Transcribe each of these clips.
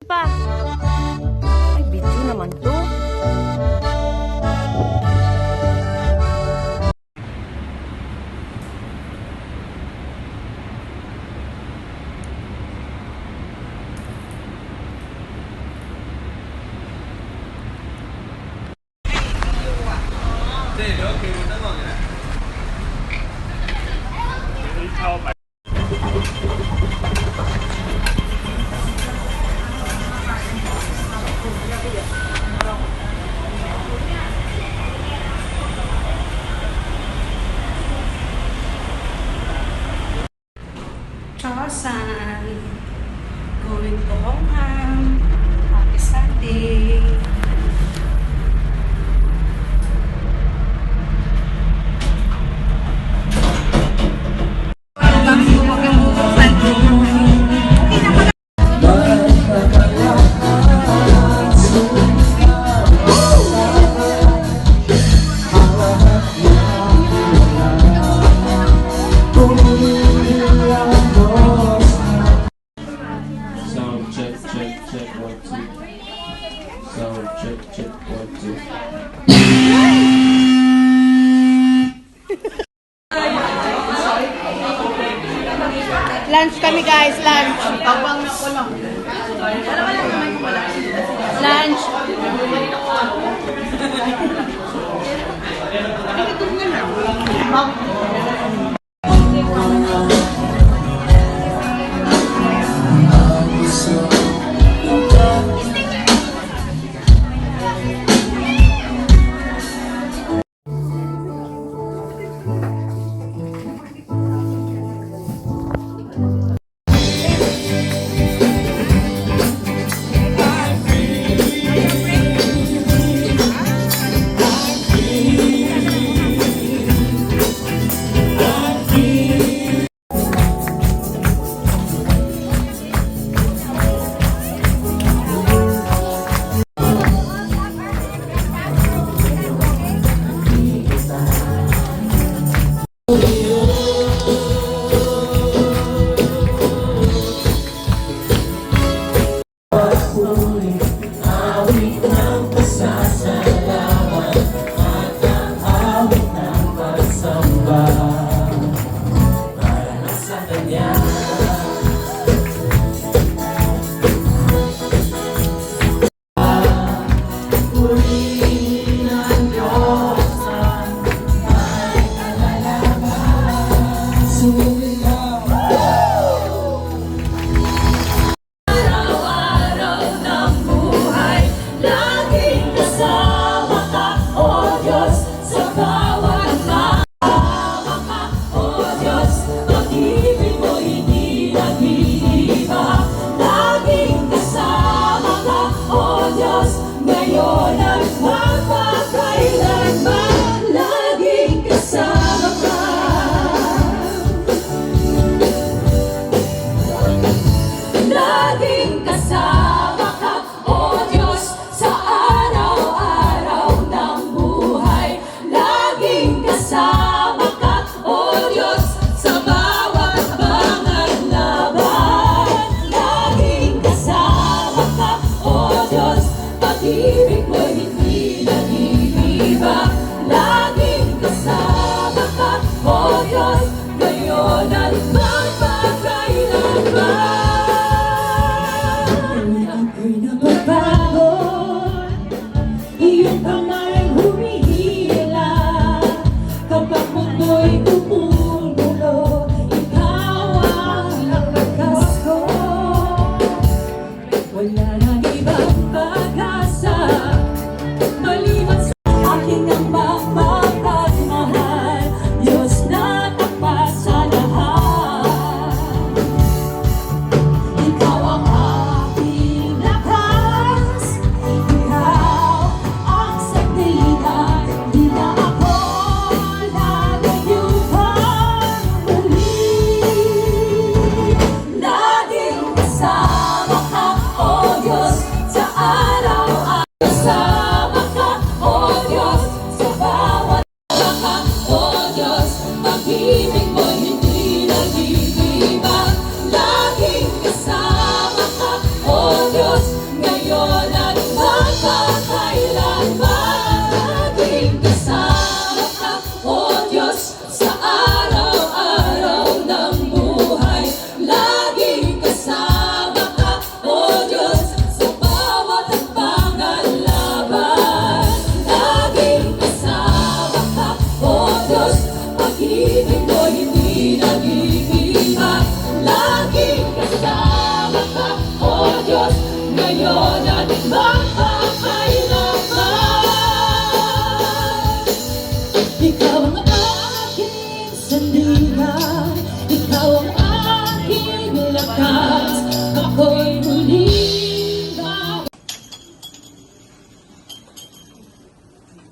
pa. Ay, video naman to. Chosan, going to Hongham. Happy Sunday. Lunch kami guys, lunch. Lunch. Kasama ka, oh Diyos. ngayon at magpapailaman. Ikaw ang aking sandigan, ikaw ang aking lakas, ako'y muling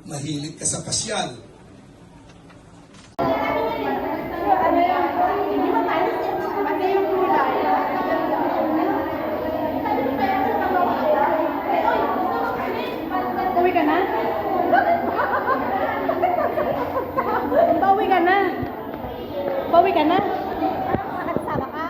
Mahilig ka sa pasyal. Pauwi ka na? Pauwi ka na? Pauwi ka na? Nakasama ka?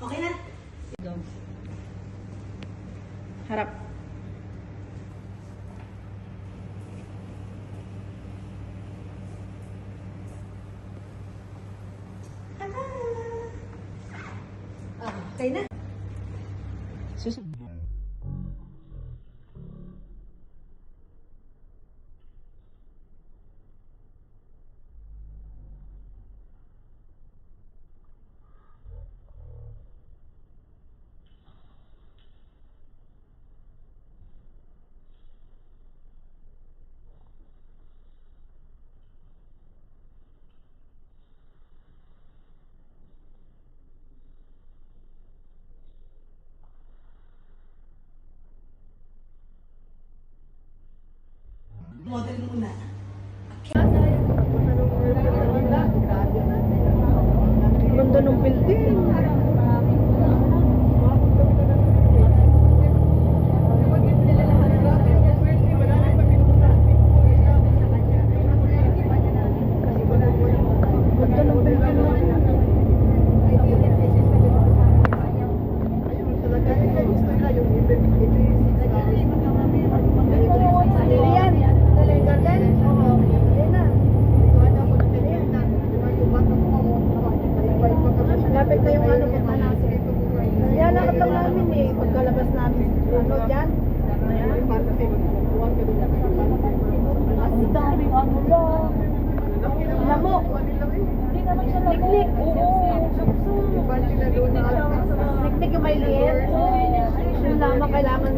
Okay na? Harap. Okay na? Model muna. Ganda ng building. Ganda ng lapit na yung ano punta natin. Kaya lakad lang namin eh. Pagkalabas namin. Ano dyan? Ayan. Ang daming ano lang. Lamok. Hindi naman siya liklik. Liklik yung may liit. Yung lamang kailangan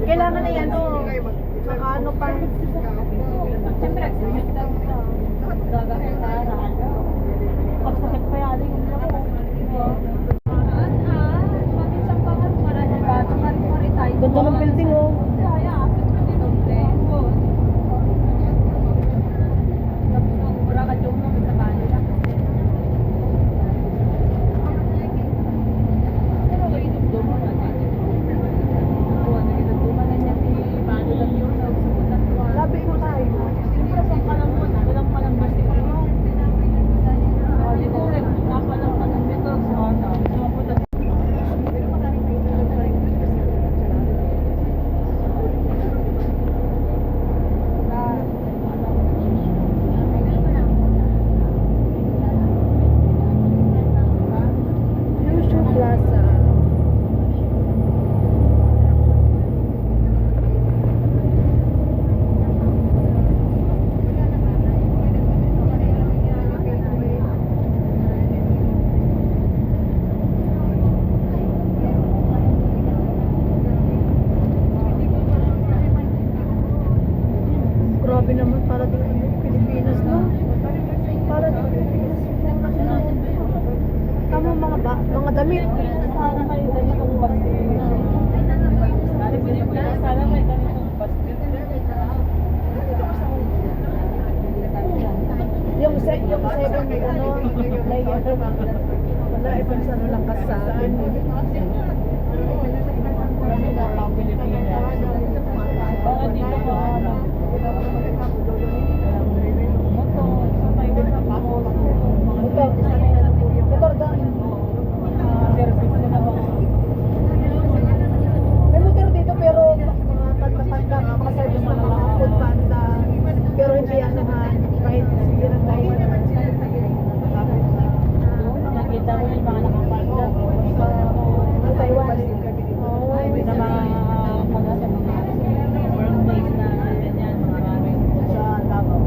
kailangan na yan o. Saka ano pa. Siyempre, gagawin para. Pagsakit pa yan. Ganda ng building oh. Labi mo tayo. Siyempre, saan ka lang muna. Walang palambas dito. Grabe naman, para dito Pilipinas, no? Para dito Pilipinas. Tama mga damit. Sana kayo ganitong basket. Sana may ganitong basket. Yung second, ano, layer. Wala, ibang sa lang ka sa akin. Kasi na pang Pilipinas. Baka dito mo, motor, sa tayo na pasok. Ito. Motor doon. May motor dito pero mga pagkapanda, mga service na mga food panda. Pero hindi ano ha, kahit silang dahil. Nakita mo yung mga nakapaldo. Sa Taiwan. Sa mga birthdays na ganyan, maraming. Sa Davao.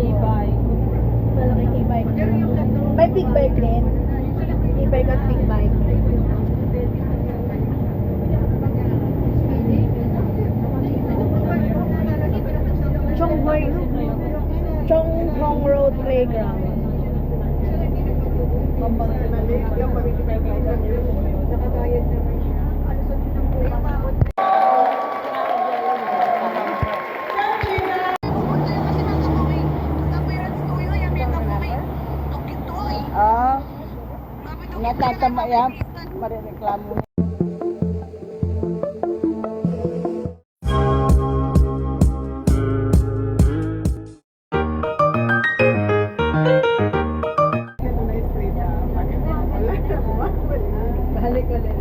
E-bike. Malaking e-bike. May big bike din. E-bike at big bike. Chonghong Road Playground. Natatama yan, marireklamo. Balik ulit.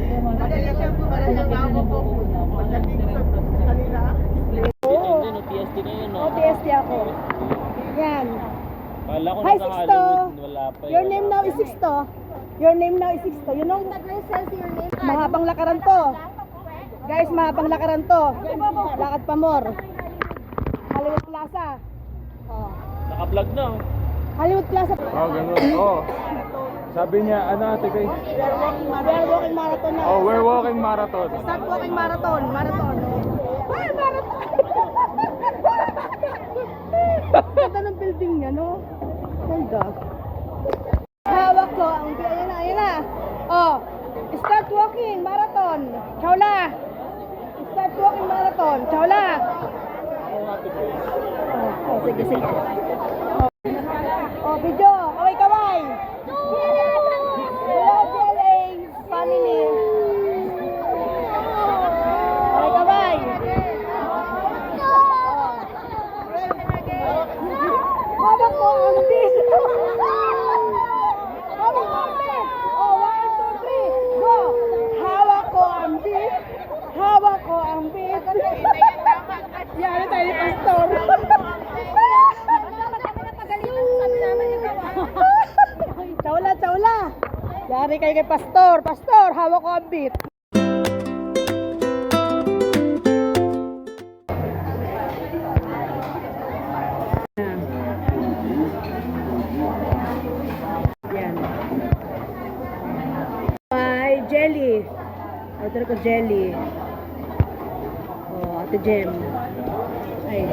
Oo. OPST ako. Yan. Hi, Sixto. Your name now is Sixto. Your name now is Sixto. You know, mahabang lakaran to. Guys, mahabang lakaran to. Lakad pa more. Hollywood Plaza. Oh. Naka-vlog na. Hollywood Plaza. Oh, ganun. Oh. Sabi niya, ano ate kay? We're walking marathon na. Oh, we're walking marathon. Start walking marathon. Marathon. Ay, marathon. Ganda ng building niya, no? Ganda. Hawak ko ang... Ayan na, ayan na. Oh, start walking marathon. Chawla. Start walking marathon. Chawla. Oh, sige, sige. Oh, video. Kaway, kaway. Hello, GLA family. Kaway, kaway. Hawak ko ang bis. Hawak ko ang bis. Oh, 1, 2, 3, go. Hawak ko ang bis. Hawak ko ang bis. Yan, tayo ni Pastor. Chawla, chawla. Yari kayo kay Pastor. Pastor, hawak ko ang beat. Yan. Ay, jelly. Order ko jelly. Oh, Ate Jem. Ay.